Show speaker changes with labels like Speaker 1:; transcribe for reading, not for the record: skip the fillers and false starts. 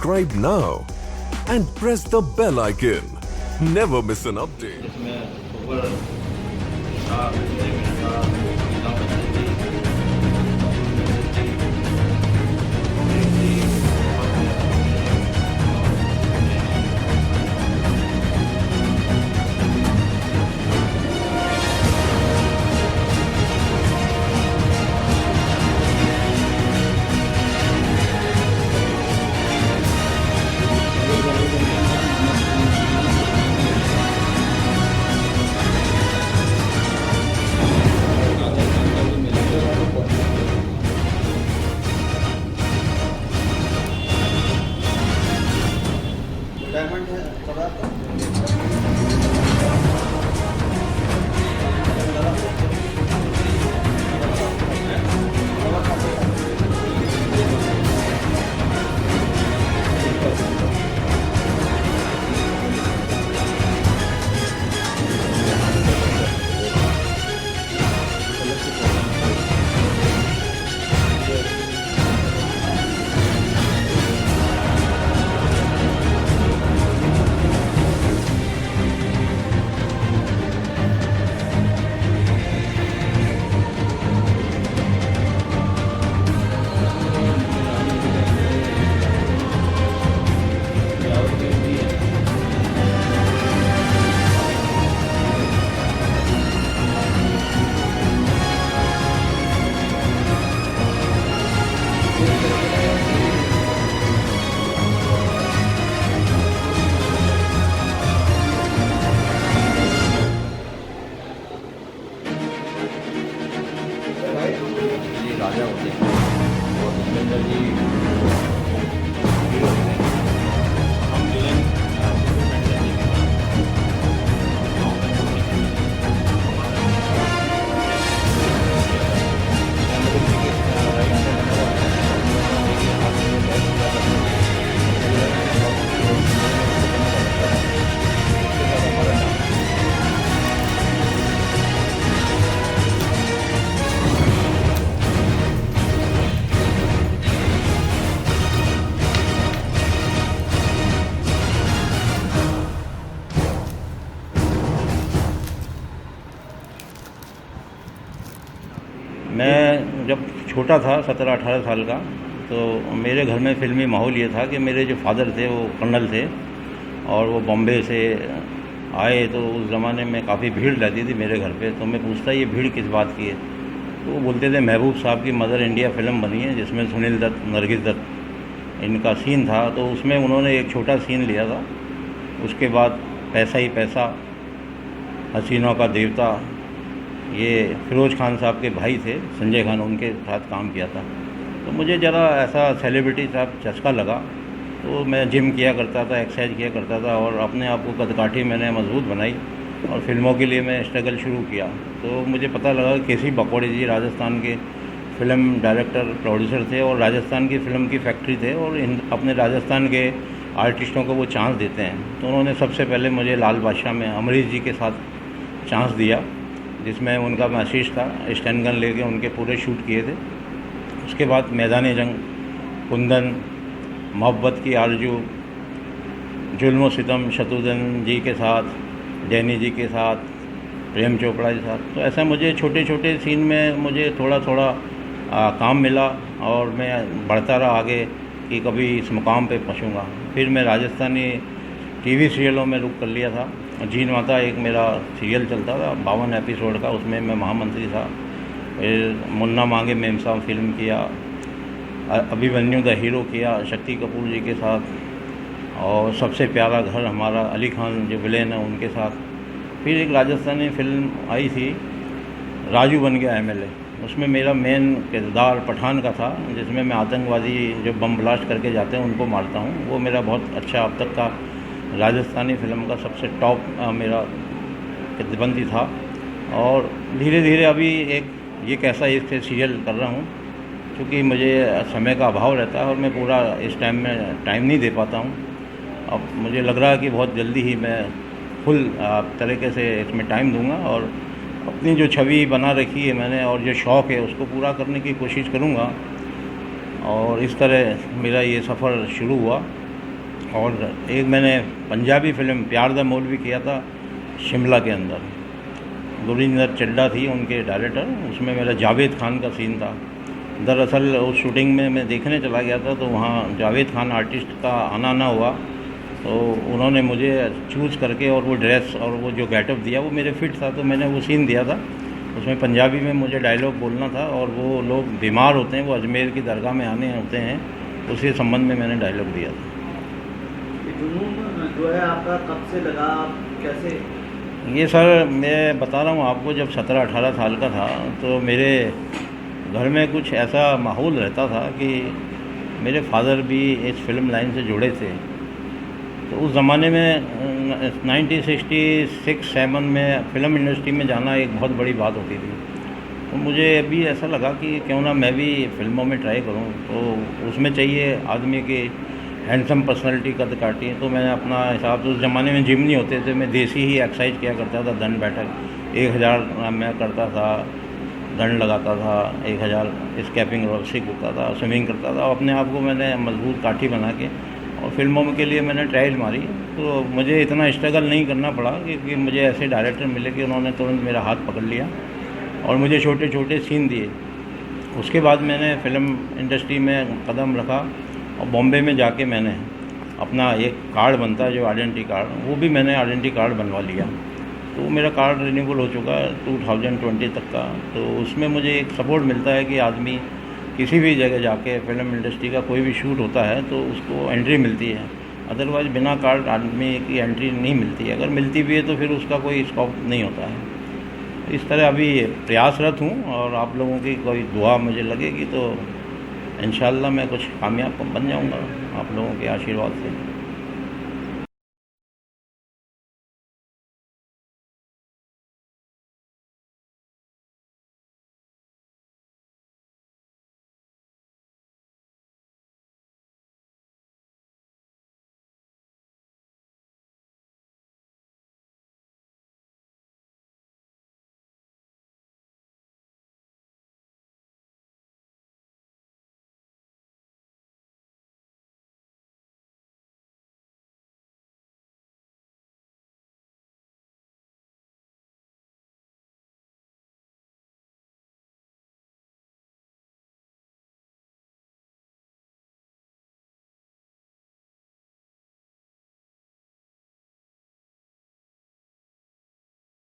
Speaker 1: subscribe now and press the bell icon. Never miss an update.
Speaker 2: इसमें super star Amitabh Bachchan ji diamond है थोड़ा जी राजा होते हैं और धर्मेंद्र जी हीरो होते हैं। हम विलेन धर्मेंद्र जी के मैं जब छोटा था 17-18 साल का, तो मेरे घर में फिल्मी माहौल ये था कि मेरे जो फादर थे वो कर्नल थे और वो बॉम्बे से आए। तो उस ज़माने में काफ़ी भीड़ रहती थी मेरे घर पे। तो मैं पूछता ये भीड़ किस बात की है, तो वो बोलते थे महबूब साहब की मदर इंडिया फ़िल्म बनी है जिसमें सुनील दत्त, नरगिस दत्त इनका सीन था। तो उसमें उन्होंने एक छोटा सीन लिया था। उसके बाद पैसा ही पैसा, हसीनों का देवता, ये फिरोज़ खान साहब के भाई थे संजय खान, उनके साथ काम किया था। तो मुझे ज़रा ऐसा सेलिब्रिटी साहब चस्का लगा। तो मैं जिम किया करता था, एक्सरसाइज किया करता था और अपने आप को कदकाठी मैंने मजबूत बनाई और फिल्मों के लिए मैं स्ट्रगल शुरू किया। तो मुझे पता लगा कि केसी बकौड़ी जी राजस्थान के फ़िल्म डायरेक्टर, प्रोड्यूसर थे और राजस्थान की फ़िल्म की फैक्ट्री थे और अपने राजस्थान के आर्टिस्टों को वो चांस देते हैं। तो उन्होंने सबसे पहले मुझे लाल बादशाह में अमरीश जी के साथ चांस दिया, जिसमें उनका मैसेज था, स्टैंड गन लेके उनके पूरे शूट किए थे। उसके बाद मैदान जंग, कुंदन, मोहब्बत की आरजू, जुल्म सितम शत्रुघ्न जी के साथ, डैनी जी के साथ, प्रेम चोपड़ा के साथ। तो ऐसा मुझे छोटे छोटे सीन में मुझे थोड़ा थोड़ा काम मिला और मैं बढ़ता रहा आगे कि कभी इस मुकाम पे पहुँचूँगा। फिर मैं राजस्थानी टीवी सीरियलों में रुख कर लिया था। जीन माता एक मेरा सीरियल चलता था 52 एपिसोड का, उसमें मैं महामंत्री था। फिर मुन्ना मांगे मेमसाब फिल्म किया, अभिमन्यु द हीरो किया शक्ति कपूर जी के साथ, और सबसे प्यारा घर हमारा अली खान जो विलेन है उनके साथ। फिर एक राजस्थानी फिल्म आई थी राजू बन गया एमएलए, उसमें मेरा मेन किरदार पठान का था, जिसमें मैं आतंकवादी जो बम ब्लास्ट करके जाते हैं उनको मारता हूँ। वो मेरा बहुत अच्छा अब तक का राजस्थानी फ़िल्म का सबसे टॉप मेरा प्रतिबंधी था। और धीरे धीरे अभी ये कैसा एक सीरियल कर रहा हूँ, क्योंकि मुझे समय का अभाव रहता है और मैं पूरा इस टाइम में टाइम नहीं दे पाता हूँ। अब मुझे लग रहा है कि बहुत जल्दी ही मैं फुल तरीके से इसमें टाइम दूंगा और अपनी जो छवि बना रखी है मैंने और जो शौक़ है उसको पूरा करने की कोशिश करूँगा। और इस तरह मेरा ये सफ़र शुरू हुआ और एक मैंने पंजाबी फिल्म प्यार दा मोल भी किया था शिमला के अंदर। गुरिंदर चड्डा थी उनके डायरेक्टर, उसमें मेरा जावेद खान का सीन था। दरअसल उस शूटिंग में मैं देखने चला गया था, तो वहाँ जावेद खान आर्टिस्ट का आना ना हुआ, तो उन्होंने मुझे चूज़ करके और वो ड्रेस और वो जो गेटअप दिया वो मेरे फिट था, तो मैंने वो सीन दिया था। उसमें पंजाबी में मुझे डायलॉग बोलना था और वो लोग बीमार होते हैं, वो अजमेर की दरगाह में आने होते हैं, उसी संबंध में मैंने डायलॉग दिया था।
Speaker 3: ये जुनून जो है आपका कब से लगा, आप कैसे?
Speaker 2: ये सर मैं बता रहा हूँ आपको, जब 17-18 साल का था तो मेरे घर में कुछ ऐसा माहौल रहता था कि मेरे फादर भी इस फिल्म लाइन से जुड़े थे। तो उस ज़माने में 1966-7 में फ़िल्म इंडस्ट्री में जाना एक बहुत बड़ी बात होती थी। तो मुझे अभी ऐसा लगा कि क्यों ना मैं भी फिल्मों में ट्राई करूं। तो उसमें चाहिए आदमी की हैंडसम पर्सनालिटी, कद काटी। तो मैंने अपना हिसाब से, उस ज़माने में जिम नहीं होते थे, मैं देसी ही एक्सरसाइज किया करता था। दंड बैठक 1000 मैं करता था, दंड लगाता था 1000, स्कैपिंग रॉक्सिक होता था, स्विमिंग करता था। अपने आप को मैंने मजबूत काठी बना के और फिल्मों के लिए मैंने ट्रायल मारी। तो मुझे इतना स्ट्रगल नहीं करना पड़ा क्योंकि मुझे ऐसे डायरेक्टर मिले कि उन्होंने तुरंत मेरा हाथ पकड़ लिया और मुझे छोटे छोटे सीन दिए। उसके बाद मैंने फ़िल्म इंडस्ट्री में कदम रखा और बॉम्बे में जाके मैंने अपना एक कार्ड बनता है जो आइडेंटिटी कार्ड, वो भी मैंने आइडेंटिटी कार्ड बनवा लिया। तो मेरा कार्ड रिन्यूअल हो चुका है 2020 तक का। तो उसमें मुझे एक सपोर्ट मिलता है कि आदमी किसी भी जगह जाके फिल्म इंडस्ट्री का कोई भी शूट होता है तो उसको एंट्री मिलती है। अदरवाइज़ बिना कार्ड आदमी की एंट्री नहीं मिलती है। अगर मिलती भी है तो फिर उसका कोई स्कोप नहीं होता है। इस तरह अभी प्रयासरत हूँ और आप लोगों की कोई दुआ मुझे लगेगी तो इंशाल्लाह मैं कुछ कामयाब बन जाऊँगा आप लोगों के आशीर्वाद से।